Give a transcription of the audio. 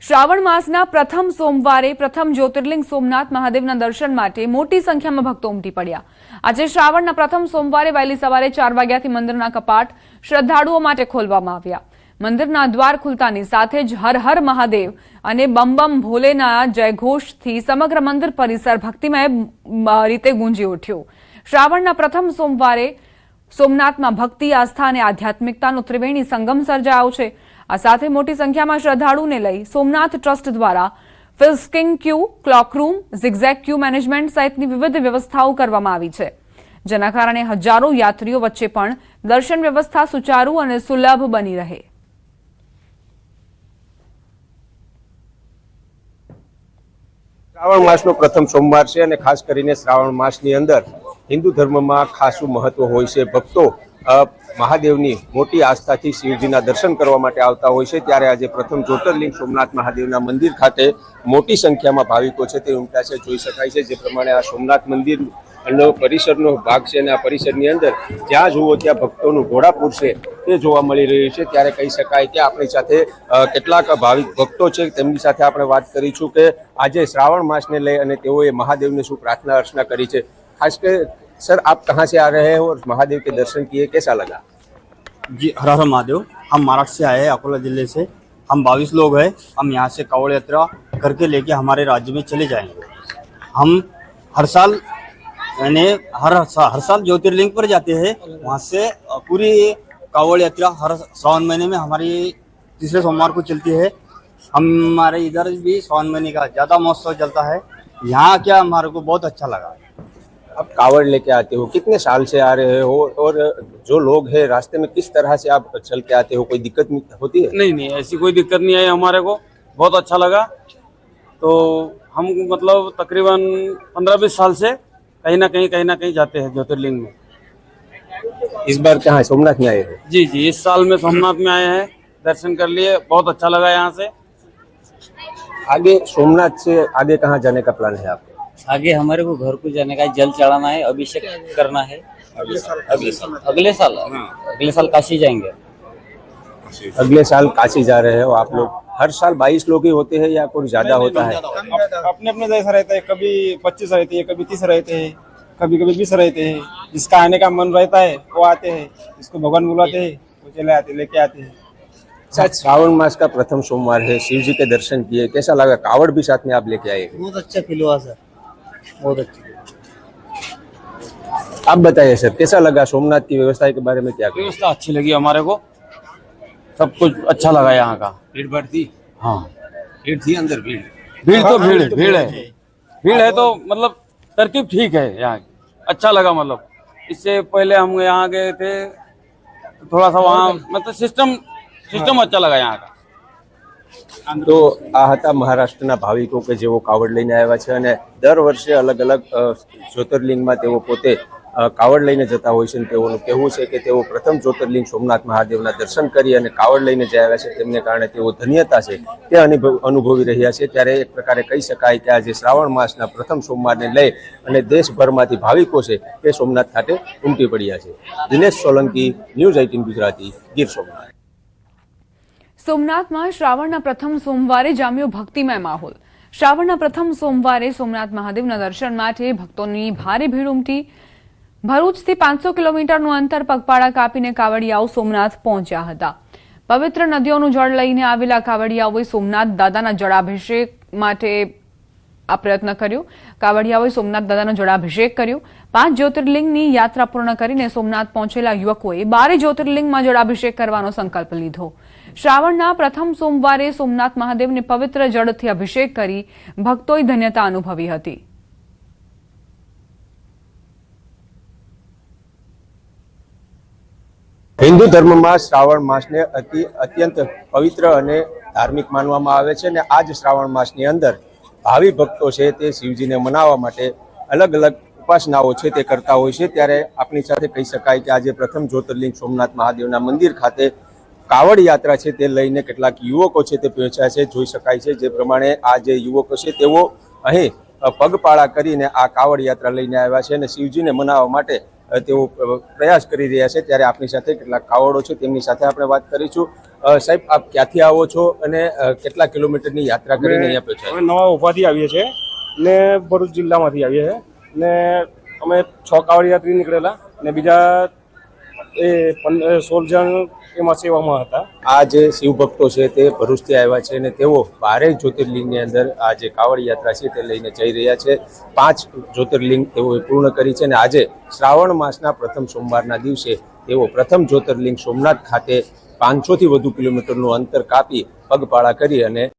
શ્રાવણ માસના પ્રથમ સોમવારે પ્રથમ જ્યોતિર્લિંગ સોમનાથ મહાદેવના દર્શન માટે મોટી સંખ્યામાં ભક્તો ઉમટી પડ્યા। આજે શ્રાવણના પ્રથમ સોમવારે વહેલી સવારે 4 વાગ્યાથી મંદિરના કપાટ શ્રદ્ધાળુઓ માટે ખોલવામાં આવ્યા। મંદિરના દ્વાર ખુલતાની સાથે જ હર હર મહાદેવ અને બમ બમ ભોલેના જયઘોષથી સમગ્ર મંદિર પરિસર ભક્તિમય રીતે ગુંજી ઉઠ્યો। શ્રાવણના પ્રથમ સોમવારે સોમનાથમાં ભક્તિ, આસ્થા અને આધ્યાત્મિકતાનો ત્રિવેણી સંગમ સર્જાયો છે। આ સાથે મોટી સંખ્યામાં શ્રદ્ધાળુઓને લઈ સોમનાથ ટ્રસ્ટ દ્વારા ફિસ્કિંગ ક્યુ, ક્લોક રૂમ, ઝિગઝેગ ક્યુ મેનેજમેન્ટ સહિતની વિવિધ વ્યવસ્થાઓ કરવામાં આવી છે, જેના કારણે હજારો યાત્રીઓ વચ્ચે પણ દર્શન વ્યવસ્થા સુચારુ અને સુલભ બની રહે। શ્રાવણ માસનો પ્રથમ સોમવાર છે અને ખાસ કરીને શ્રાવણ માસની અંદર હિન્દુ ધર્મમાં ખાસું મહત્વ હોય છે। ભક્તો મહાદેવની મોટી આસ્થાથી શિવજીના દર્શન કરવા માટે આવતા હોય છે, ત્યારે આજે પ્રથમ જ્યોતિર્લિંગ સોમનાથ મહાદેવના મંદિર ખાતે મોટી સંખ્યામાં ભાવિકો છે તે ઉમટ્યા છે। જોઈ શકાય છે જે પ્રમાણે આ સોમનાથ મંદિર પરિસરનો ભાગ છે અને આ પરિસરની અંદર જ્યાં જુઓ ત્યાં ભક્તોનું ઘોડાપૂર છે તે જોવા મળી રહ્યું છે। ત્યારે કહી શકાય કે આપણી સાથે કેટલાક ભાવિક ભક્તો છે, તેમની સાથે આપણે વાત કરીશું કે આજે શ્રાવણ માસને લઈ અને તેઓએ મહાદેવને શું પ્રાर्थना अर्चना करी है। खास कर सर, आप कहाँ से आ रहे हैं और महादेव के दर्शन किए, कैसा लगा? जी, हर हर महादेव। हम महाराष्ट्र से आए हैं, अकोला जिले से। हम 22 लोग हैं। हम यहाँ से कावड़ यात्रा करके लेके हमारे राज्य में चले जाएंगे। हम हर साल यानी हर साल ज्योतिर्लिंग पर जाते हैं। वहाँ से पूरी कावड़ यात्रा हर श्रावण महीने में हमारी तीसरे सोमवार को चलती है। हमारे इधर भी श्रावण महीने का ज़्यादा महोत्सव चलता है। यहाँ क्या हमारे को बहुत अच्छा लगा। आप कावड़ लेके आते हो, कितने साल से आ रहे हो और जो लोग हैं रास्ते में किस तरह से आप चल के आते हो, कोई दिक्कत होती है? नहीं, ऐसी कोई दिक्कत नहीं आई हमारे को। बहुत अच्छा लगा। तो हम मतलब तकरीबन 15-20 साल से कहीं ना कहीं जाते हैं ज्योतिर्लिंग में। इस बार कहाँ सोमनाथ में आए हैं? जी, इस साल में सोमनाथ में आए हैं, दर्शन कर लिए, बहुत अच्छा लगा। यहाँ से आगे सोमनाथ से आगे कहाँ जाने का प्लान है आपका? आगे हमारे को घर को जाने का, जल चढ़ाना है, अभिषेक करना है। अगले साल काशी जाएंगे। अगले साल काशी जा रहे हो आप लोग? हर साल 22 लोग ही होते हैं या कोई ज्यादा होता है? अपने अपने जैसा रहता है। कभी 25 रहते हैं, कभी 30 रहते हैं, कभी 20 रहते हैं। जिसका आने का मन रहता है वो आते हैं, जिसको भगवान बुलाते हैं वो चले आते, लेके आते हैं। श्रावण मास का प्रथम सोमवार है, शिव जी के दर्शन किए, कैसा लगा? कावड़ भी साथ में आप लेके आए? बहुत अच्छा फील हुआ सर, बहुत अच्छा। आप बताइए सर, कैसा लगा? सोमनाथ की व्यवस्था के बारे में क्या कहें? व्यवस्था अच्छी लगी हमारे को, सब कुछ अच्छा लगा यहाँ का। भीड़ भाड़ थी? हाँ, भीड़ थी अंदर? भीड़ तो भीड़ है तो मतलब तरकीब ठीक है यहाँ की, अच्छा लगा। मतलब इससे पहले हम यहाँ गए थे तो थोड़ा सा वहाँ मतलब सिस्टम अच्छा लगा यहाँ का। तो आ હતા મહારાષ્ટ્રના ભાવિકો કે જેઓ કાવડ લઈને આવ્યા છે અને દર વર્ષે અલગ અલગ જ્યોતિર્લિંગમાં તેઓ પોતે કાવડ લઈને જતા હોય છે। તેઓનું કહેવું છે કે તેઓ પ્રથમ જ્યોતિર્લિંગ સોમનાથ મહાદેવના દર્શન કરી અને કાવડ લઈને જ આવ્યા છે, તેમને કારણે તેઓ ધન્યતા છે તે અનુભવી રહ્યા છે। ત્યારે એક પ્રકારે કહી શકાય કે આજે શ્રાવણ માસના પ્રથમ સોમવારને લઈ અને દેશભરમાંથી ભાવિકો છે તે સોમનાથ ખાતે ઉમટી પડ્યા છે। દિનેશ સોલંકી, ન્યૂઝ 18 ગુજરાતી, ગીર સોમનાથ। સોમનાથમાં શ્રાવણના પ્રથમ સોમવારે જામ્યો ભક્તિમય માહોલ। શ્રાવણના પ્રથમ સોમવારે સોમનાથ મહાદેવના દર્શન માટે ભક્તોની ભારે ભીડ ઉમટી। ભરૂચથી 500 કિલોમીટરનું અંતર પગપાળા કાપીને કાવડિયાઓ સોમનાથ પહોંચ્યા હતા। પવિત્ર નદીઓનું જળ લઈને આવેલા કાવડિયાઓએ સોમનાથ દાદાના જળાભિષેક માટે આ પ્રયત્ન કર્યો। કાવડિયાઓએ સોમનાથ દાદાનો જળાભિષેક કર્યો। 5 જ્યોતિર્લિંગની યાત્રા પૂર્ણ કરીને સોમનાથ પહોંચેલા યુવકોએ 12 જ્યોતિર્લિંગમાં જળાભિષેક કરવાનો સંકલ્પ લીધો। શ્રાવણના પ્રથમ સોમવારે સોમનાથ મહાદેવને પવિત્ર જળથી અભિષેક કરી ભક્તોએ ધન્યતા અનુભવી હતી। હિન્દુ ધર્મમાં શ્રાવણ માસને અત્યંત પવિત્ર અને ધાર્મિક માનવામાં આવે છે અને આ જ શ્રાવણ માસની અંદર ભાવિ ભક્તો છે તે શિવજીને મનાવવા માટે અલગ અલગ ઉપાસનાઓ છે તે કરતા હોય છે। ત્યારે આપણી સાથે કહી શકાય કે આજે પ્રથમ જ્યોતિર્લિંગ સોમનાથ મહાદેવના મંદિર ખાતે કાવડ યાત્રા છે તે લઈને કેટલાક યુવકો છે તે પહોંચ્યા છે। જોઈ શકાય છે જે પ્રમાણે આ જે યુવકો છે તેઓ અહીં પગપાળા કરીને આ કાવડ યાત્રા લઈને આવ્યા છે અને શિવજીને મનાવવા માટે તેઓ પ્રયાસ કરી રહ્યા છે, ત્યારે આપણી સાથે કેટલાક કાવડો છે તેમની સાથે આપણે વાત કરીશું. સાહેબ, આપ ક્યાંથી આવો છો અને કેટલા કિલોમીટરની યાત્રા કરીને અહીંયા પહોંચ્યા? અમે નવા ઉભાથી આવીએ છીએ ને ભરૂચ જિલ્લામાંથી આવીએ છીએ ને અમે 6 કાવડ યાત્રી નીકળેલા ને બીજા 16 જણ એમાં સેવામાં હતા. આ જે શિવભક્તો છે તે ભરૂચથી આવ્યા છે અને તેઓ 12 જ્યોતિર્લિંગની અંદર આ જે કાવડ યાત્રા છે તે લઈને જઈ રહ્યા છે. 5 જ્યોતિર્લિંગ તેઓએ પૂર્ણ કરી છે અને આજે શ્રાવણ માસના પ્રથમ સોમવારના દિવસે તેઓ પ્રથમ જ્યોતિર્લિંગ સોમનાથ ખાતે 500થી વધુ કિલોમીટરનું અંતર કાપી પગપાળા કરી અને